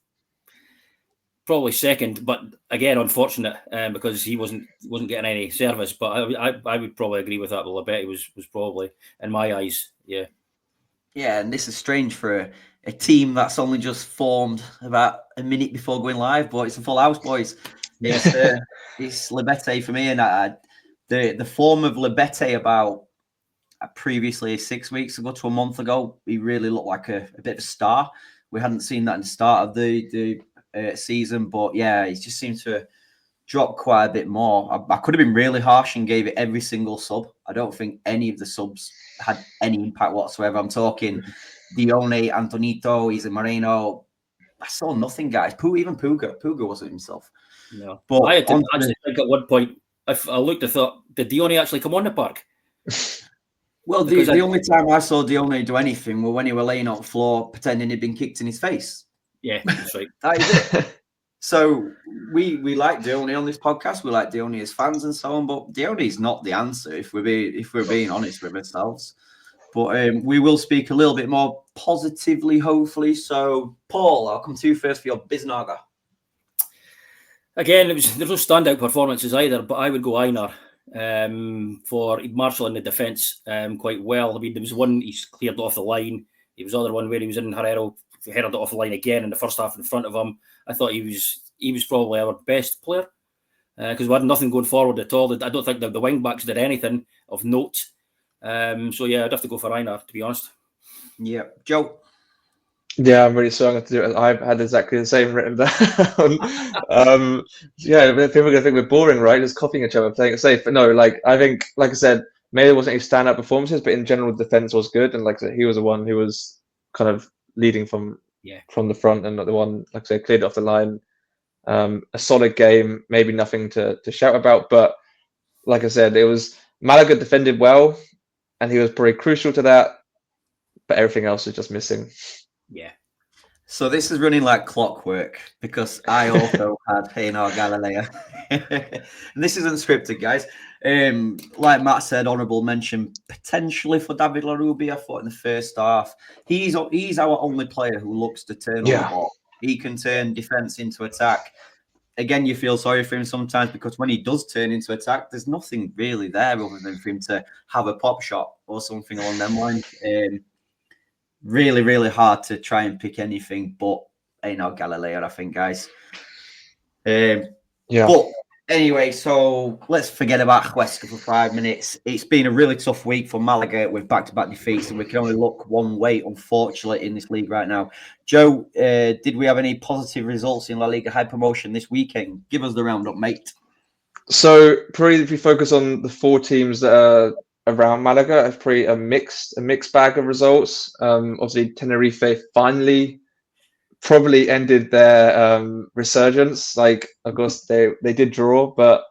probably second, but again, unfortunate because he wasn't getting any service. But I would probably agree with that. But Lebetti was probably, in my eyes, yeah. Yeah, and this is strange for a team that's only just formed about a minute before going live, but it's a full house, boys. Yeah. It's Lebetti for me, and the form of Lebetti about previously 6 weeks ago to a month ago, he really looked like a bit of a star. We hadn't seen that in the start of the season, but yeah, he just seemed to drop quite a bit more. I could have been really harsh and gave it every single sub. I don't think any of the subs had any impact whatsoever. I'm talking Dione, Antonito, Isa Moreno. I saw nothing, guys. Even Puga wasn't himself. No, but I had to actually think at one point. I looked, I thought, did Dione actually come on the park? Well, the only time I saw Dione do anything was when he was laying on the floor pretending he'd been kicked in his face. Yeah, that's right. That is it. So we like Dione on this podcast. We like Dione as fans and so on, but Dione is not the answer if we're being honest with ourselves. But we will speak a little bit more positively, hopefully. So, Paul, I'll come to you first for your Biznaga. Again, there's no standout performances either, but I would go Einar for marshalling the defence quite well. I mean, there was one he's cleared off the line. There was other one where he was in Herrero, headed it off the line again in the first half in front of him. I thought he was probably our best player because we had nothing going forward at all. I don't think the wing backs did anything of note. So yeah, I'd have to go for Einar, to be honest. Yeah, Joe. Yeah, I'm really sorry to do it. I've had exactly the same written down. Yeah, people are gonna think we're boring, right? Just copying each other, playing it safe. But no, I think, like I said, maybe there wasn't any standout performances, but in general, the defense was good, and like I said, he was the one who was kind of leading from the front, and not the one, like I said, cleared off the line. A solid game, maybe nothing to shout about, but like I said, it was Malaga defended well, and he was pretty crucial to that. But everything else was just missing. Yeah. So this is running like clockwork because I also had Einar Galileo. This isn't scripted, guys. Like Matt said, honourable mention potentially for David Larubi. I thought in the first half, he's our only player who looks to turn on the ball. He can turn defence into attack. Again, you feel sorry for him sometimes because when he does turn into attack, there's nothing really there other than for him to have a pop shot or something along them lines. Really, really hard to try and pick anything but Einar Galileo, I think, guys. But anyway, so let's forget about Huesca for 5 minutes. It's been a really tough week for Malaga with back-to-back defeats, and we can only look one way, unfortunately, in this league right now. Joe, did we have any positive results in La Liga High Promotion this weekend? Give us the roundup, mate. So probably if we focus on the 4 teams that are around Malaga, it's probably a mixed bag of results. Obviously, Tenerife finally probably ended their resurgence. Of course, they did draw, but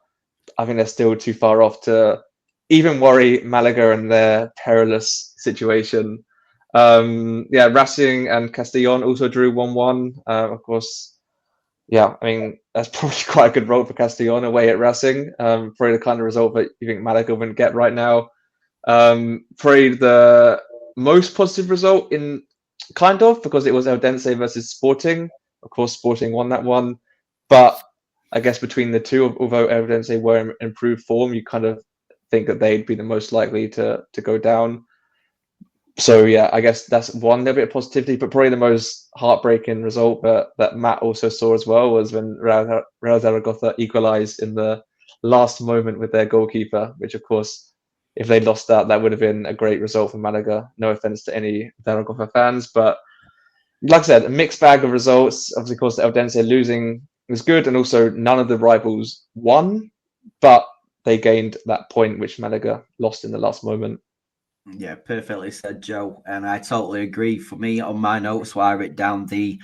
I think they're still too far off to even worry Malaga and their perilous situation. Racing and Castellón also drew 1-1. Of course, I mean, that's probably quite a good result for Castellón away at Racing. Probably the kind of result that you think Malaga wouldn't get right now. Probably the most positive result because it was Eldense versus Sporting. Of course, Sporting won that one, but I guess between the two, although Eldense were in improved form, you kind of think that they'd be the most likely to go down. So yeah, I guess that's one little bit of positivity, but probably the most heartbreaking result that Matt also saw as well was when Real Zaragoza equalised in the last moment with their goalkeeper, which of course, if they lost that would have been a great result for Malaga. No offense to any Zaragoza fans, but like I said, a mixed bag of results. Obviously, of course, the Eldense losing was good, and also none of the rivals won, but they gained that point which Malaga lost in the last moment. Yeah, perfectly said, Joe. And I totally agree. For me, on my notes, where I wrote down the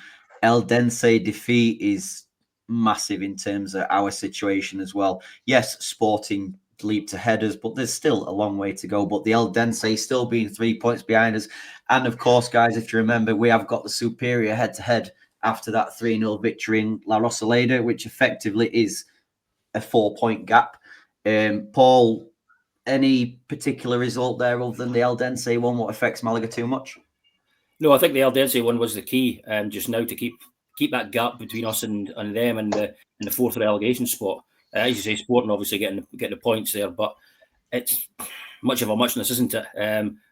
Eldense defeat is massive in terms of our situation as well. Yes, Sporting leaped ahead us, but there's still a long way to go. But the Eldense still being 3 points behind us. And of course, guys, if you remember, we have got the superior head-to-head after that 3-0 victory in La Rosaleda, which effectively is a 4-point gap. Paul, any particular result there other than the Eldense one? What affects Malaga too much? No, I think the Eldense one was the key just now to keep that gap between us and them and the fourth relegation spot. As you say, Sporting obviously getting the points there, but it's much of a muchness, isn't it?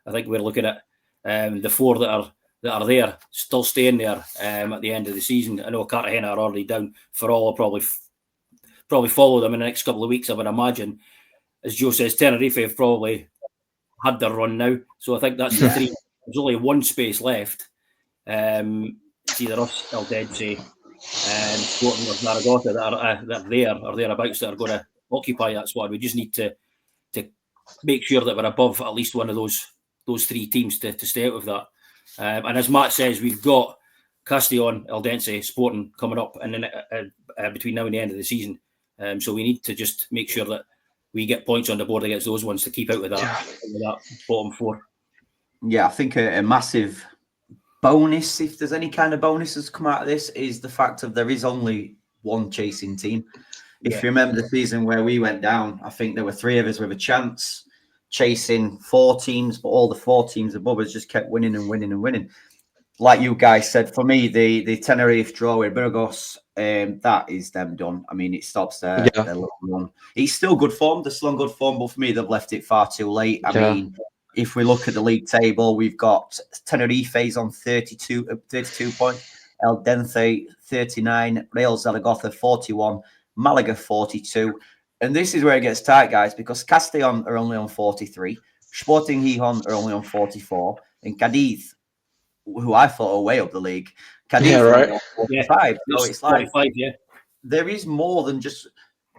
I think we're looking at the four that are there still staying there at the end of the season. I know Cartagena are already down. For all, I'll probably follow them in the next couple of weeks, I would imagine. As Joe says, Tenerife have probably had their run now, so I think that's the three. There's only one space left. It's either us, Eldense, Sporting or Zaragoza that are there or thereabouts that are going to occupy that spot. We just need to make sure that we're above at least one of those three teams to stay out of that. And as Matt says, we've got Castellón, Eldense, Sporting coming up, and then between now and the end of the season. So we need to just make sure that we get points on the board against those ones to keep out of that bottom four. Yeah, I think a massive bonus, if there's any kind of bonuses come out of this, is the fact of there is only one chasing team. If you remember the season where we went down, I think there were three of us with a chance chasing four teams, but all the four teams above us just kept winning and winning and winning. Like you guys said, for me, the Tenerife draw with Burgos, that is them done. I mean, it stops their little run. It's still good form. They're still in good form, but for me, they've left it far too late. I mean, if we look at the league table, we've got Tenerife's on 32 points, Eldense 39, Real Zaragoza 41, Malaga 42. And this is where it gets tight, guys, because Castellón are only on 43, Sporting Gijón are only on 44, and Cadiz, who I thought were way up the league, Cadiz are on 45. So it's like 45, there is more than just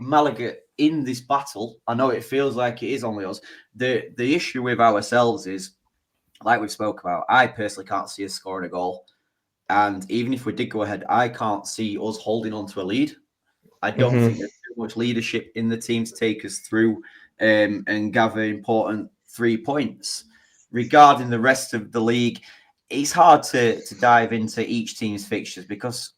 Malaga in this battle. I know it feels like it is only us. The issue with ourselves is, like we've spoke about, I personally can't see us scoring a goal. And even if we did go ahead, I can't see us holding on to a lead. I don't think there's too much leadership in the team to take us through and gather important 3 points. Regarding the rest of the league, it's hard to dive into each team's fixtures because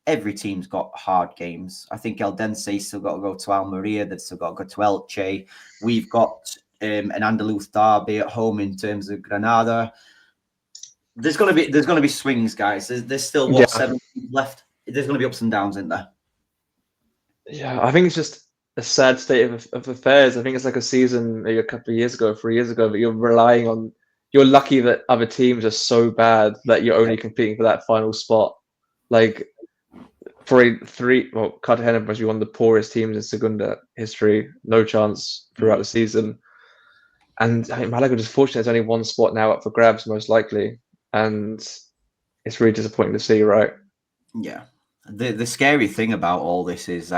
every team's got hard games. I think Eldense still got to go to Almeria. They've still got to go to Elche. We've got an Andaluz derby at home in terms of Granada. There's going to be swings, guys. There's still 7 left. There's going to be ups and downs in there. Yeah, I think it's just a sad state of affairs. I think it's like a season maybe a couple of years ago, 3 years ago, that you're relying on. You're lucky that other teams are so bad that you're only competing for that final spot. Like Cartagena was one of the poorest teams in Segunda history. No chance throughout the season. And I think Malaga, just fortunately, there's only one spot now up for grabs, most likely. And it's really disappointing to see, right? Yeah. The scary thing about all this is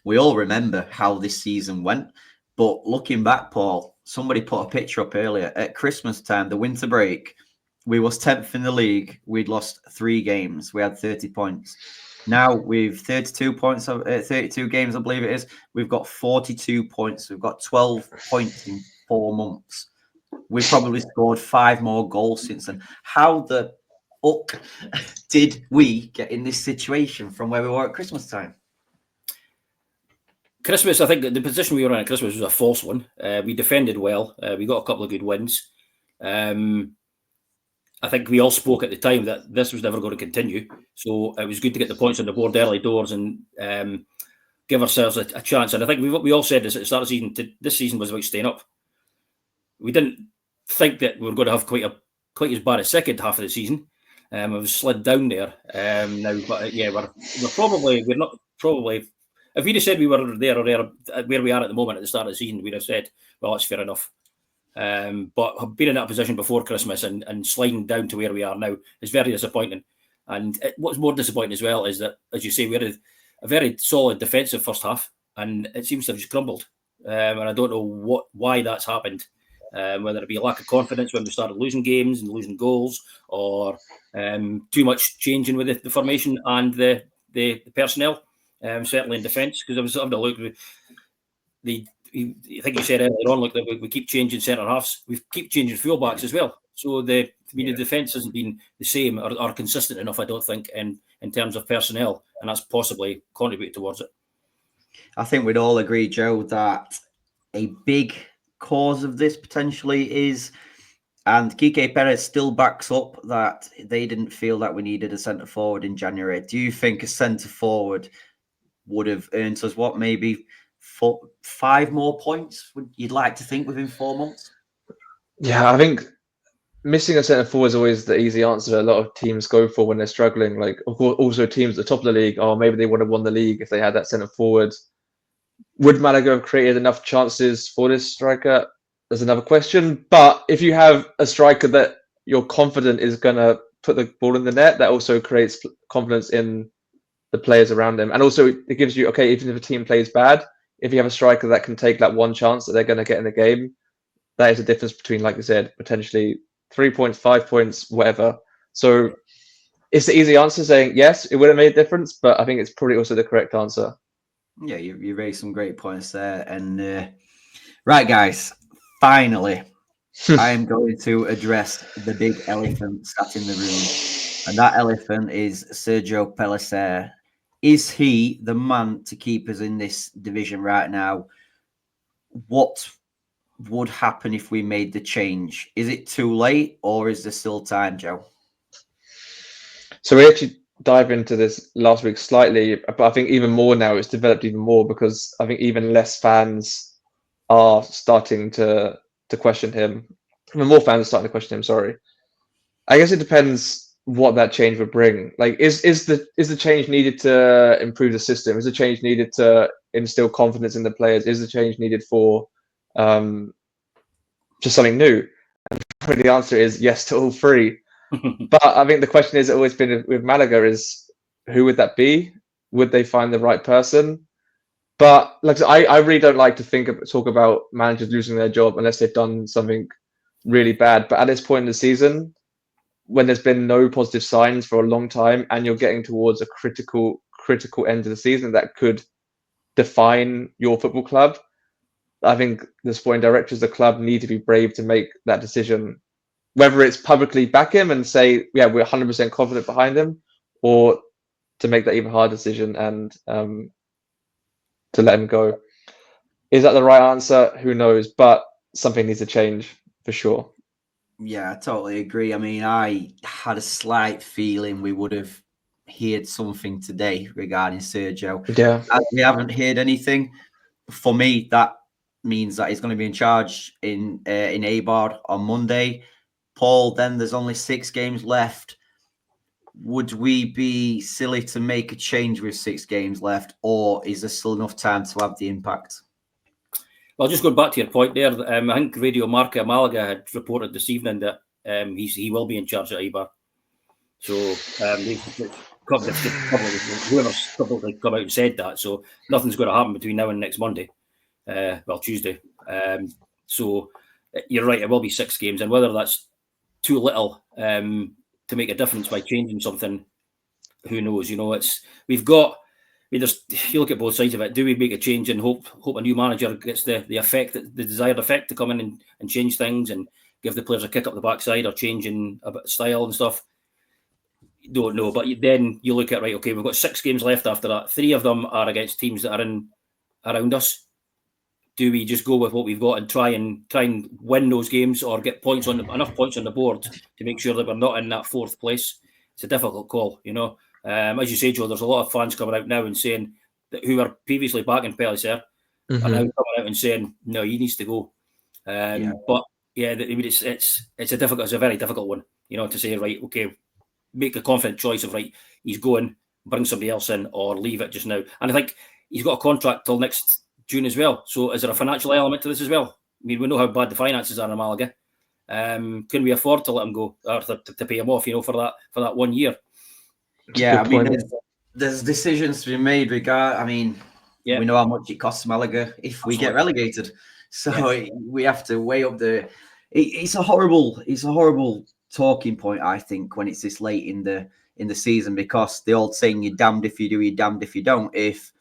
we all remember how this season went. But looking back, Paul, somebody put a picture up earlier. At Christmas time, the winter break, we was 10th in the league. We'd lost 3 games. We had 30 points. Now we've 32 points, 32 games, I believe it is. We've got 42 points. We've got 12 points in 4 months. We've probably scored 5 more goals since then. How the fuck did we get in this situation from where we were at Christmas time? Christmas, I think the position we were in at Christmas was a false one. We defended well. We got a couple of good wins. I think we all spoke at the time that this was never going to continue. So it was good to get the points on the board early doors and give ourselves a chance. And I think we all said this at the start of the season. This season was about staying up. We didn't think that we were going to have quite as bad a second half of the season. We've slid down there now, but we're not probably. If we'd have said we were there or there where we are at the moment at the start of the season, we'd have said, well, that's fair enough. But being in that position before Christmas and sliding down to where we are now is very disappointing. And what's more disappointing as well is that, as you say, we had a very solid defensive first half, and it seems to have just crumbled. And I don't know why that's happened. Whether it be a lack of confidence when we started losing games and losing goals, or too much changing with the formation and the personnel. Certainly in defence, because I was having a look. I think you said earlier on, that we keep changing centre halves. We keep changing fullbacks as well. So the defence hasn't been the same or consistent enough, I don't think, in terms of personnel, and that's possibly contributed towards it. I think we'd all agree, Joe, that a big cause of this potentially is, and Quique Perez still backs up that they didn't feel that we needed a centre forward in January. Do you think a centre forward would have earned us maybe 5 more points? Would you'd like to think within 4 months? Yeah, I think missing a centre forward is always the easy answer that a lot of teams go for when they're struggling. Like, of course, also teams at the top of the league, maybe they would have won the league if they had that centre forward. Would Malaga have created enough chances for this striker? There's another question. But if you have a striker that you're confident is going to put the ball in the net, that also creates confidence in the players around him. And also it gives you, okay, even if a team plays bad, if you have a striker that can take that one chance that they're going to get in the game, that is the difference between, like you said, potentially 3 points, 5 points, whatever. So it's the easy answer saying, yes, it would have made a difference, but I think it's probably also the correct answer. Yeah, you raised some great points there. And right, guys, finally, I am going to address the big elephant sat in the room. And that elephant is Sergio Pellicer. Is he the man to keep us in this division right now? What would happen if we made the change? Is it too late or is there still time, Joe? So we actually dive into this last week slightly, but I think even more now, it's developed even more because I think even less fans are starting to question him. Even more fans are starting to question him, sorry. I guess it depends what that change would bring. Like, is the change needed to improve the system? Is the change needed to instill confidence in the players? Is the change needed for just something new? And the answer is yes to all three. But I think the question has always been with Malaga is who would that be? Would they find the right person? But like I really don't like to talk about managers losing their job unless they've done something really bad. But at this point in the season, when there's been no positive signs for a long time, and you're getting towards a critical end of the season that could define your football club, I think the sporting directors of the club need to be brave to make that decision. Whether it's publicly back him and say, yeah, we're 100% confident behind him, or to make that even hard decision and to let him go. Is that the right answer? Who knows? But something needs to change for sure. Yeah, I totally agree. I mean, I had a slight feeling we would have heard something today regarding Sergio. Yeah. As we haven't heard anything, for me, that means that he's going to be in charge in Eibar on Monday. Paul, then there's only 6 games left. Would we be silly to make a change with 6 games left, or is there still enough time to have the impact? Well, just going back to your point there, I think Radio Marca Malaga had reported this evening that he will be in charge at Eibar. So whoever's publicly come out and said that. So nothing's going to happen between now and next Monday. Tuesday. So you're right, it will be 6 games, and whether that's too little to make a difference by changing something, who knows? You know, you look at both sides of it. Do we make a change and hope a new manager gets the desired effect to come in and change things and give the players a kick up the backside, or changing a bit of style and stuff? Don't know. But then you look at, right, okay, we've got 6 games left after that. 3 of them are against teams that are around us. Do we just go with what we've got and try and win those games, or get enough points on the board to make sure that we're not in that 4th place? It's a difficult call, you know. As you say, Joe, there's a lot of fans coming out now and saying that who were previously backing Pellicer are now coming out and saying no, he needs to go. But yeah, it's a very difficult one, you know, to say, right, okay, make the confident choice of, right, he's going, bring somebody else in, or leave it just now. And I think he's got a contract till next June as well. So is there a financial element to this as well? I mean, we know how bad the finances are in Malaga. Can we afford to let him go, or to pay him off, you know, for that 1 year? Yeah, I mean, there's decisions to be made. We know how much it costs Malaga if we get relegated. So we have to weigh up it's a horrible talking point, I think, when it's this late in the season, because the old saying, you're damned if you do, you're damned if you don't. If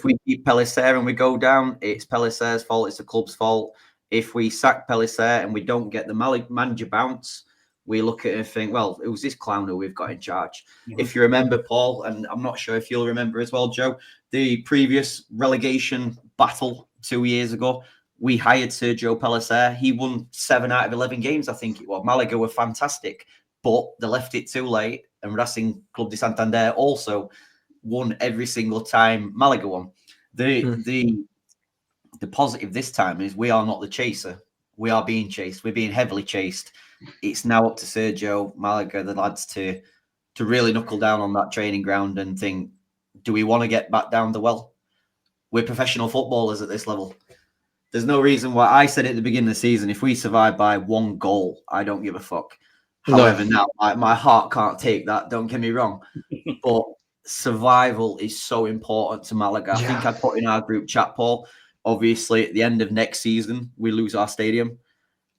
we keep Pellicer and we go down, it's Pellicer's fault, it's the club's fault. If we sack Pellicer and we don't get the manager bounce, we look at it and think, well, it was this clown who we've got in charge. Mm-hmm. If you remember, Paul, and I'm not sure if you'll remember as well, Joe, the previous relegation battle 2 years ago, We hired Sergio Pellicer. He won 7 out of 11 games, I think it was. Malaga were fantastic, but they left it too late. And Racing Club de Santander also won every single time Malaga won. The positive this time is we are not the chaser. We are being chased. We're being heavily chased. It's now up to Sergio, Malaga, the lads to really knuckle down on that training ground and think, do we want to get back down the well? We're professional footballers at this level. There's no reason why. I said at the beginning of the season, if we survive by 1 goal, I don't give a fuck. No. However, now my heart can't take that. Don't get me wrong. But survival is so important to Malaga. I think I put in our group chat, Paul, obviously at the end of next season, we lose our stadium.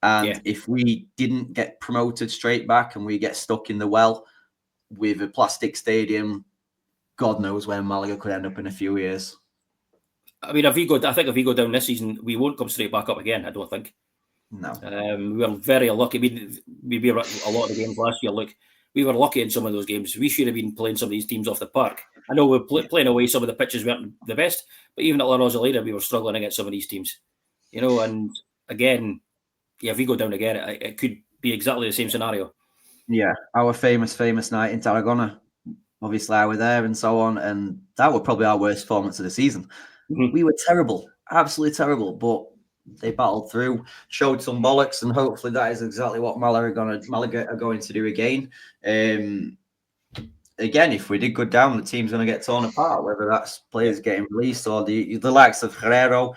And if we didn't get promoted straight back and we get stuck in the well with a plastic stadium, God knows where Malaga could end up in a few years. I mean, if we go down this season, we won't come straight back up again, I don't think. No. We were very unlucky. I mean, maybe a lot of the games last year, look, we were lucky in some of those games. We should have been playing some of these teams off the park. I know we're playing away, some of the pitches weren't the best, but even at La Rosaleda, we were struggling against some of these teams. You know, and again, if we go down again, it could be exactly the same scenario. Yeah, our famous night in Tarragona. Obviously, I was there and so on, and that was probably our worst performance of the season. Mm-hmm. We were terrible, absolutely terrible, but they battled through, showed some bollocks, and hopefully that is exactly what Malaga are going to do again. Again, if we did go down, the team's going to get torn apart, whether that's players getting released or the likes of Herrero.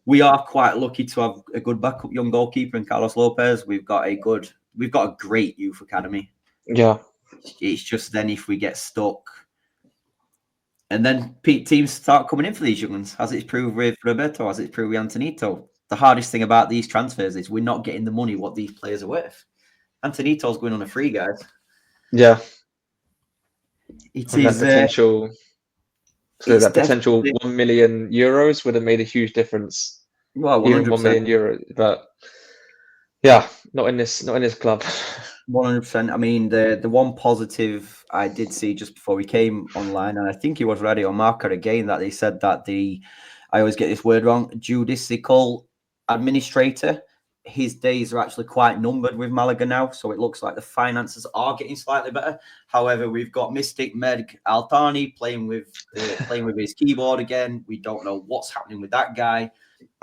We are quite lucky to have a good backup young goalkeeper in Carlos Lopez. We've got a great youth academy. Yeah. It's just then if we get stuck, and then teams start coming in for these young ones, as it's proved with Roberto, as it's proved with Antonito. The hardest thing about these transfers is we're not getting the money what these players are worth. Antonito's going on a free, guys. Yeah. It and is that potential. So that potential €1 million would have made a huge difference. Well, 100%. Even €1 million, but yeah, not in this club. 100%. I mean, the one positive I did see just before we came online, and I think it was Radio Marca again, that they said that I always get this word wrong, judicial administrator, his days are actually quite numbered with Malaga now, so it looks like the finances are getting slightly better. However, we've got Mystic Meg Altani playing with his keyboard again. We don't know what's happening with that guy.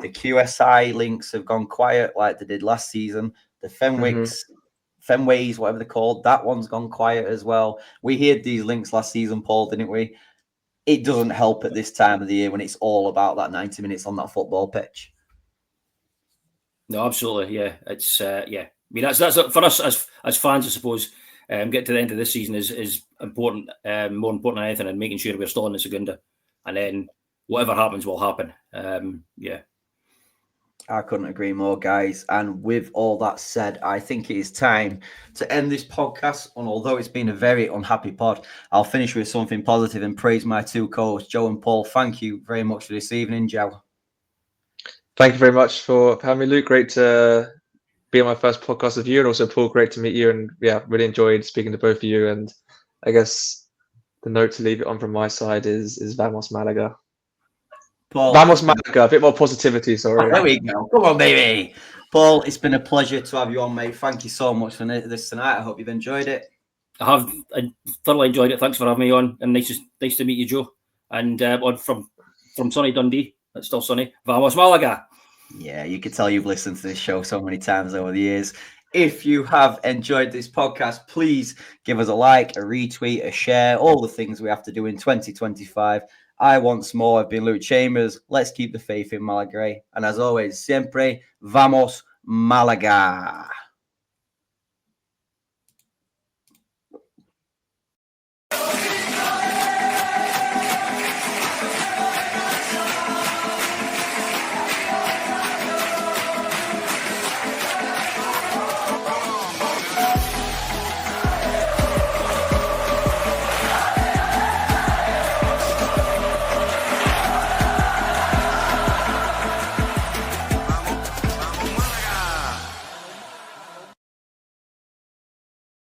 The QSI links have gone quiet like they did last season. The Fenways, whatever they're called, that one's gone quiet as well. We heard these links last season, Paul, didn't we? It doesn't help at this time of the year when it's all about that 90 minutes on that football pitch. No, absolutely, yeah. It's I mean, that's for us as fans, I suppose. Getting to the end of this season is important, more important than anything, and making sure we're still in the Segunda, and then whatever happens will happen. I couldn't agree more, guys. And with all that said, I think it is time to end this podcast. And although it's been a very unhappy pod, I'll finish with something positive and praise my two co-hosts, Joe and Paul. Thank you very much for this evening, Joe. Thank you very much for having me, Luke. Great to be on my first podcast with you, and also Paul, great to meet you. And yeah, really enjoyed speaking to both of you. And I guess the note to leave it on from my side is Vamos Malaga. Paul, Vamos Malaga, a bit more positivity, sorry. Oh, there we go. Come on, baby. Paul, it's been a pleasure to have you on, mate. Thank you so much for this tonight. I hope you've enjoyed it. I thoroughly enjoyed it. Thanks for having me on, and nice to meet you, Joe. And from sunny Dundee, it's still sunny. Vamos Malaga. Yeah, you can tell you've listened to this show so many times over the years. If you have enjoyed this podcast, please give us a like, a retweet, a share, all the things we have to do in 2025. I once more have been Luke Chambers. Let's keep the faith in Malaga. And as always, siempre vamos Malaga.